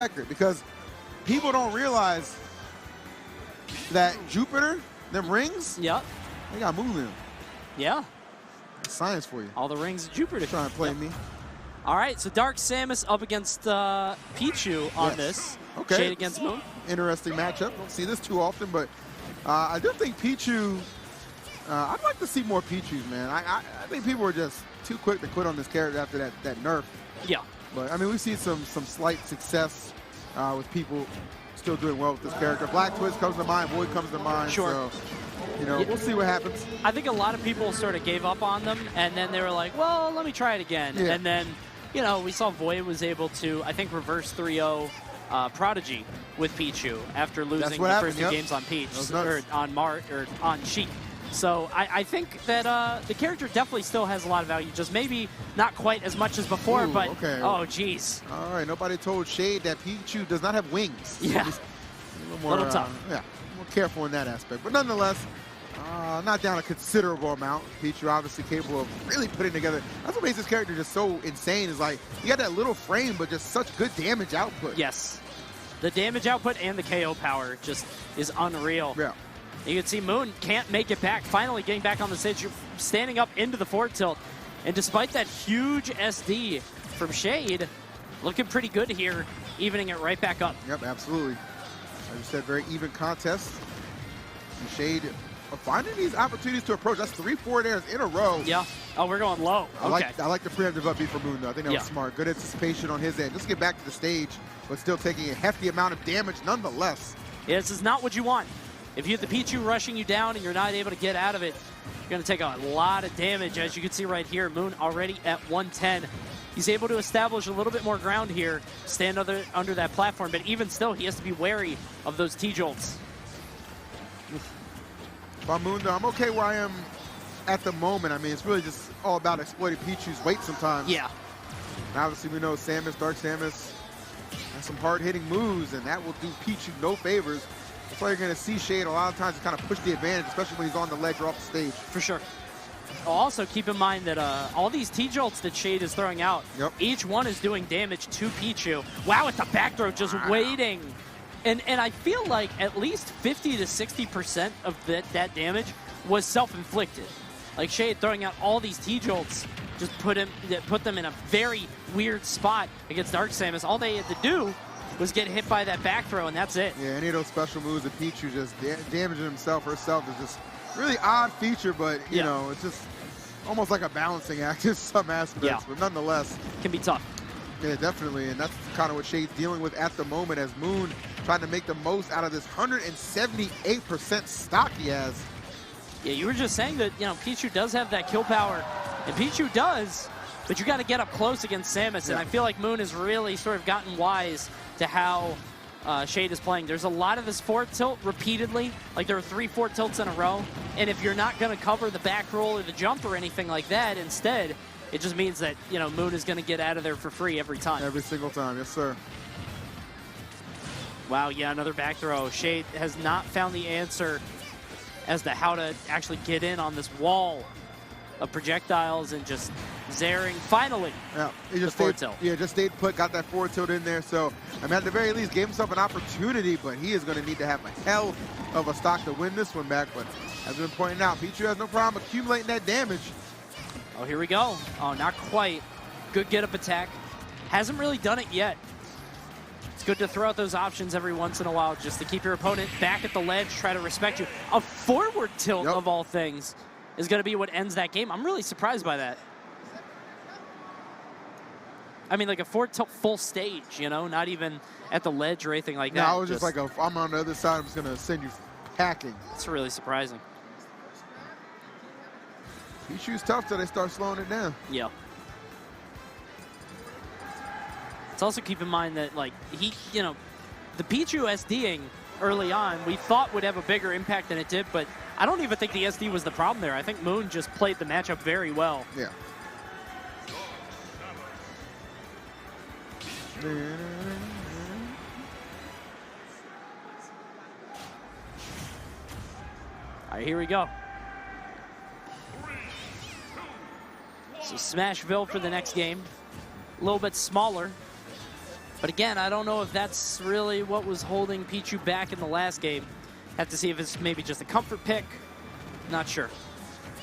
record because people don't realize that Jupiter, them rings, yep, they got moon in them. Yeah. That's science for you. All the rings of Jupiter. Trying to play me. All right, so Dark Samus up against Pichu on this. Okay. Shade against Moon. Interesting matchup. Don't see this too often, but I do think Pichu, I'd like to see more Pichus, man. I think people are just too quick to quit on this character after that nerf. Yeah. But, I mean, we've seen some slight success with people still doing well with this character. Black Twist comes to mind, Void comes to mind. Sure. So, you know, we'll see what happens. I think a lot of people sort of gave up on them, and then they were like, well, let me try it again. Yeah. And then, you know, we saw Void was able to, I think, reverse 3-0 Prodigy with Pichu after losing the first two games on Peach, or on Sheik. So I think that the character definitely still has a lot of value, just maybe not quite as much as before, but okay. Oh, geez. All right, nobody told Shaid that Pichu does not have wings. Yeah. So a little more, tough. Yeah, more careful in that aspect. But nonetheless, not down a considerable amount. Pichu obviously capable of really putting together. That's what makes this character just so insane is like, you got that little frame, but just such good damage output. Yes. The damage output and the KO power just is unreal. Yeah. You can see Moon can't make it back, finally getting back on the stage, standing up into the forward tilt. And despite that huge SD from Shaid, looking pretty good here, evening it right back up. Yep, absolutely. As you said, very even contest. And Shaid finding these opportunities to approach. That's 3 forward airs in a row. Yeah. Oh, we're going low. Okay. I like the preemptive upbeat for Moon, though. I think that was smart. Good anticipation on his end. Just get back to the stage, but still taking a hefty amount of damage nonetheless. Yeah, this is not what you want. If you have the Pichu rushing you down and you're not able to get out of it, you're going to take a lot of damage. As you can see right here, Moon already at 110. He's able to establish a little bit more ground here, stand under that platform, but even still, he has to be wary of those T-jolts. By Moon, though, I'm okay where I am at the moment. I mean, it's really just all about exploiting Pichu's weight sometimes. Yeah. And obviously, we know Samus, Dark Samus, has some hard-hitting moves, and that will do Pichu no favors. That's why you're going to see Shaid a lot of times kind of push the advantage, especially when he's on the ledge or off the stage. For sure. Also, keep in mind that all these T-jolts that Shaid is throwing out, each one is doing damage to Pichu. Wow, at the back throw, just waiting. And I feel like at least 50 to 60% of that damage was self-inflicted. Like Shaid throwing out all these T-jolts just put them in a very weird spot against Dark Samus. All they had to do was get hit by that back throw, and that's it. Yeah, any of those special moves that Pichu just damaging himself or herself is just really odd feature, but, you know, it's just almost like a balancing act in some aspects, but nonetheless. Can be tough. Yeah, definitely, and that's kind of what Shaid's dealing with at the moment as Moon trying to make the most out of this 178% stock he has. Yeah, you were just saying that, you know, Pichu does have that kill power, and Pichu does, but you got to get up close against Samus, and I feel like Moon has really sort of gotten wise to how Shaid is playing. There's a lot of this forward tilt repeatedly, like there are 3 forward tilts in a row, and if you're not going to cover the back roll or the jump or anything like that, instead, it just means that, you know, Moon is going to get out of there for free every time. Every single time, yes, sir. Wow, yeah, another back throw. Shaid has not found the answer as to how to actually get in on this wall of projectiles and just zaring. Finally, he just stayed put, got that forward tilt in there. So, I mean, at the very least, gave himself an opportunity, but he is going to need to have a hell of a stock to win this one back. But as we've been pointing out, Pichu has no problem accumulating that damage. Oh, here we go. Oh, not quite. Good get-up attack. Hasn't really done it yet. It's good to throw out those options every once in a while just to keep your opponent back at the ledge, try to respect you. A forward tilt, of all things, is going to be what ends that game. I'm really surprised by that. I mean, like a forward tilt full stage, you know, not even at the ledge or anything like that. No, I was just like, I'm on the other side, I'm just going to send you packing. It's really surprising. Pichu's tough till they start slowing it down. Yeah. Let's also keep in mind that, like, you know, the Pichu SDing early on, we thought would have a bigger impact than it did, but I don't even think the SD was the problem there. I think Moon just played the matchup very well. Yeah. All right, here we go. So Smashville for the next game. A little bit smaller. But again, I don't know if that's really what was holding Pichu back in the last game. Have to see if it's maybe just a comfort pick. Not sure.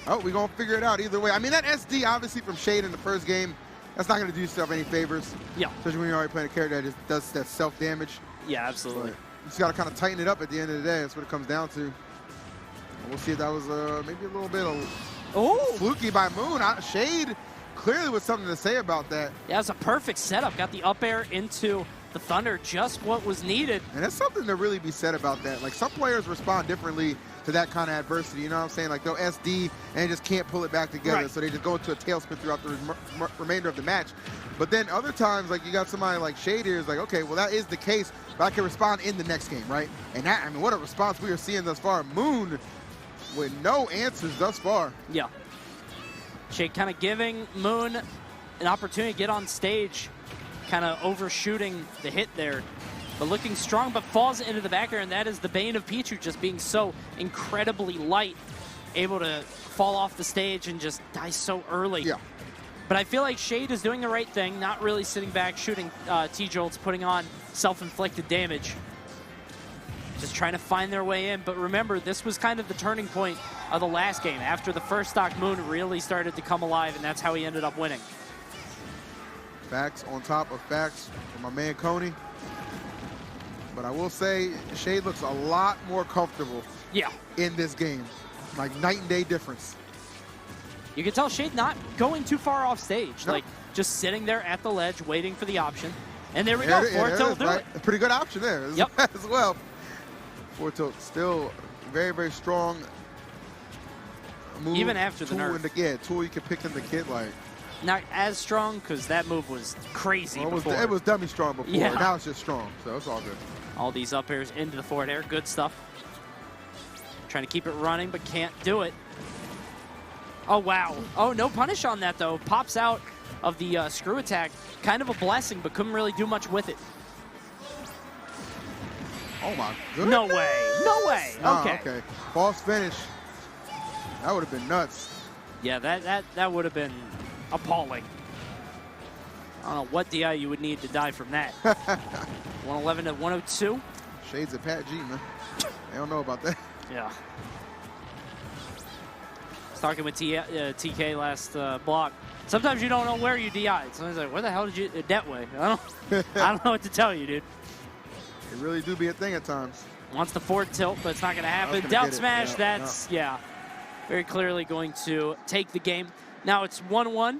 Oh, we're going to figure it out either way. I mean, that SD, obviously, from Shaid in the first game, that's not going to do yourself any favors. Yeah. Especially when you're already playing a character that just does that self-damage. Yeah, absolutely. But you just got to kind of tighten it up at the end of the day. That's what it comes down to. And we'll see if that was maybe a little bit of fluky by Moon. Shaid clearly with something to say about that. Yeah, it's a perfect setup. Got the up air into the Thunder, just what was needed. And there's something to really be said about that. Like, some players respond differently to that kind of adversity, you know what I'm saying? Like, they'll SD and they just can't pull it back together, right. So they just go into a tailspin throughout the remainder of the match. But then other times, like, you got somebody like Shaid here is like, okay, well, that is the case, but I can respond in the next game, right? And that, I mean, what a response we are seeing thus far. Moon with no answers thus far. Yeah. Shaid kind of giving Moon an opportunity to get on stage, kind of overshooting the hit there. But looking strong, but falls into the back air, and that is the bane of Pichu, just being so incredibly light, able to fall off the stage and just die so early. Yeah. But I feel like Shaid is doing the right thing, not really sitting back, shooting T-Jolts, putting on self-inflicted damage. Just trying to find their way in. But remember, this was kind of the turning point of the last game. After the first stock, Moon really started to come alive, and that's how he ended up winning. Facts on top of facts for my man Coney. But I will say, Shaid looks a lot more comfortable in this game. Like, night and day difference. You can tell Shaid not going too far off stage. Nope. Like, just sitting there at the ledge, waiting for the option. And there we go, forward tilt will do it. A pretty good option there as well. Forward tilt still very, very strong move. Even after the nerf. Tool you can pick in the kit, like. Not as strong, because that move was crazy before. It was dummy strong before. Yeah. Now it's just strong, so it's all good. All these up airs into the forward air. Good stuff. Trying to keep it running, but can't do it. Oh, wow. Oh, no punish on that, though. Pops out of the screw attack. Kind of a blessing, but couldn't really do much with it. Oh, my goodness. No way. No way. Okay. False finish. That would have been nuts. Yeah, that would have been appalling. I don't know what DI you would need to die from that. 111 to 102. Shades of Pat G, man. I don't know about that. Yeah. I was talking with TK last block. Sometimes you don't know where you DI'd. Sometimes like, where the hell did you that way? I don't know what to tell you, dude. It really do be a thing at times. Wants the forward tilt, but it's not going to happen. Down smash, that's very clearly going to take the game. Now it's 1-1.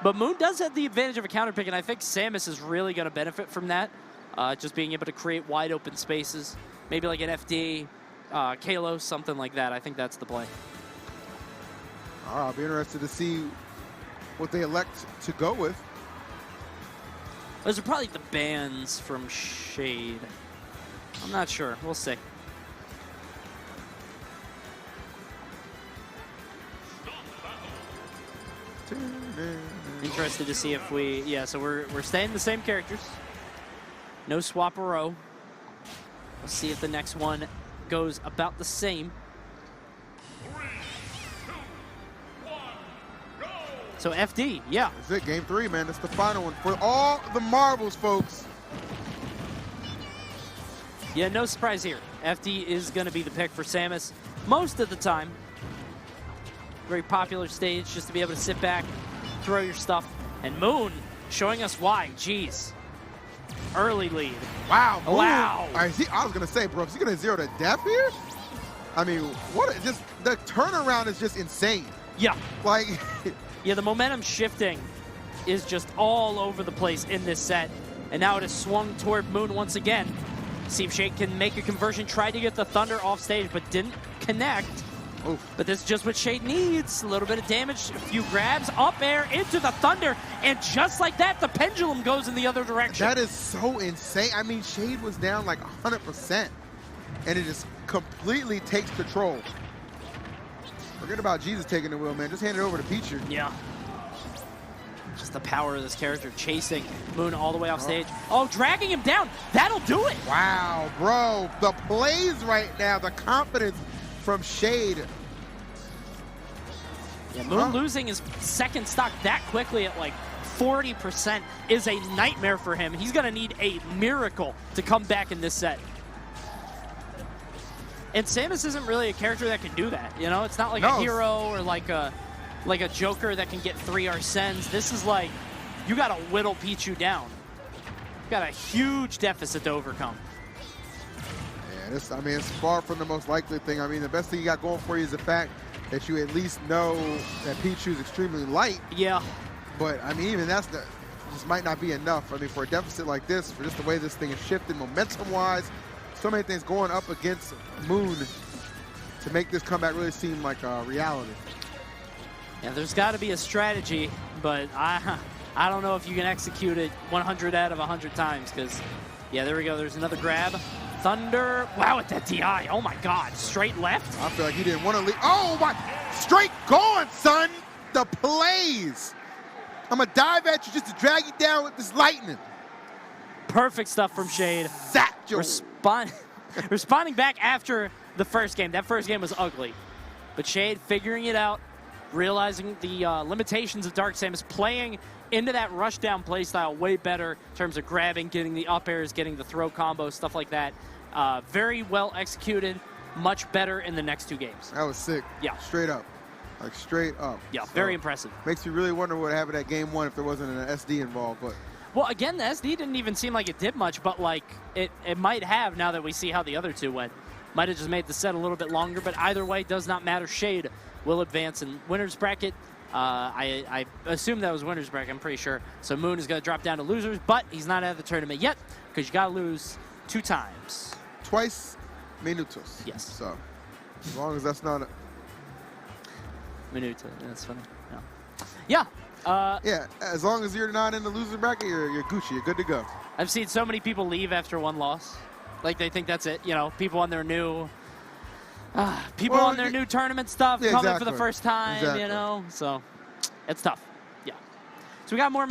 But Moon does have the advantage of a counter pick, and I think Samus is really going to benefit from that. Just being able to create wide open spaces. Maybe like an FD, Kalos, something like that. I think that's the play. I'll be interested to see what they elect to go with. Those are probably the bans from Shaid. I'm not sure. We'll see. Interested to see if we, so we're staying the same characters. No swap-a-row. We'll see if the next one goes about the same. 3, 2, 1, go! So FD, yeah. That's it, game 3, man. That's the final one for all the marbles, folks. Yeah, no surprise here. FD is going to be the pick for Samus most of the time. Very popular stage just to be able to sit back, throw your stuff. And Moon showing us why. Jeez. Early lead. Wow. Moon. Wow. I was going to say, bro, is he going to 0 to death here? I mean, the turnaround is just insane. Yeah. Like. Yeah, the momentum shifting is just all over the place in this set. And now it has swung toward Moon once again. See if Shaid can make a conversion. Tried to get the Thunder off stage, but didn't connect. Oof. But this is just what Shaid needs. A little bit of damage, a few grabs, up air into the Thunder, and just like that, the pendulum goes in the other direction. That is so insane. I mean, Shaid was down like 100%, and it just completely takes control. Forget about Jesus taking the wheel, man. Just hand it over to Pichu. Yeah. Just the power of this character chasing Moon all the way off stage. Oh, dragging him down. That'll do it. Wow, bro. The plays right now, the confidence from Shaid. Yeah, Moon losing his second stock that quickly at like 40% is a nightmare for him. He's going to need a miracle to come back in this set. And Samus isn't really a character that can do that. You know, it's not like a hero or like a Joker that can get 3 Arsens. This is like, you got to whittle Pichu down. You got a huge deficit to overcome. Yeah, I mean, it's far from the most likely thing. I mean, the best thing you got going for you is the fact that you at least know that Pichu is extremely light. Yeah. But, I mean, even this might not be enough. I mean, for a deficit like this, for just the way this thing is shifted momentum-wise, so many things going up against Moon to make this comeback really seem like a reality. Yeah, there's got to be a strategy, but I don't know if you can execute it 100 out of 100 times because, yeah, there we go. There's another grab. Thunder. Wow, at that DI. Oh, my God. Straight left. I feel like he didn't want to leave. Oh, my. Straight going, son. The plays. I'm going to dive at you just to drag you down with this lightning. Perfect stuff from Shaid. Responding back after the first game. That first game was ugly. But Shaid figuring it out, realizing the limitations of Dark Samus, playing into that rush down play style way better in terms of grabbing, getting the up airs, getting the throw combos, stuff like that. Very well executed, much better in the next 2 games. That was sick. Yeah. Straight up. Like straight up. Yeah, so, very impressive. Makes me really wonder what happened at game 1 if there wasn't an SD involved. But well, again, the SD didn't even seem like it did much, but like it might have now that we see how the other 2 went. Might have just made the set a little bit longer, but either way, does not matter. Shaid will advance in winner's bracket. I assume that was winner's bracket, I'm pretty sure. So Moon is going to drop down to losers, but he's not out of the tournament yet because you got to lose 2 times. Twice minutos. Yes. So as long as that's not a... Minuto, that's funny. Yeah. Yeah, as long as you're not in the loser bracket, you're Gucci. You're good to go. I've seen so many people leave after 1 loss. Like they think that's it. You know, people on their new... on their new tournament stuff, coming for the first time, you know? So, it's tough. Yeah. So we got more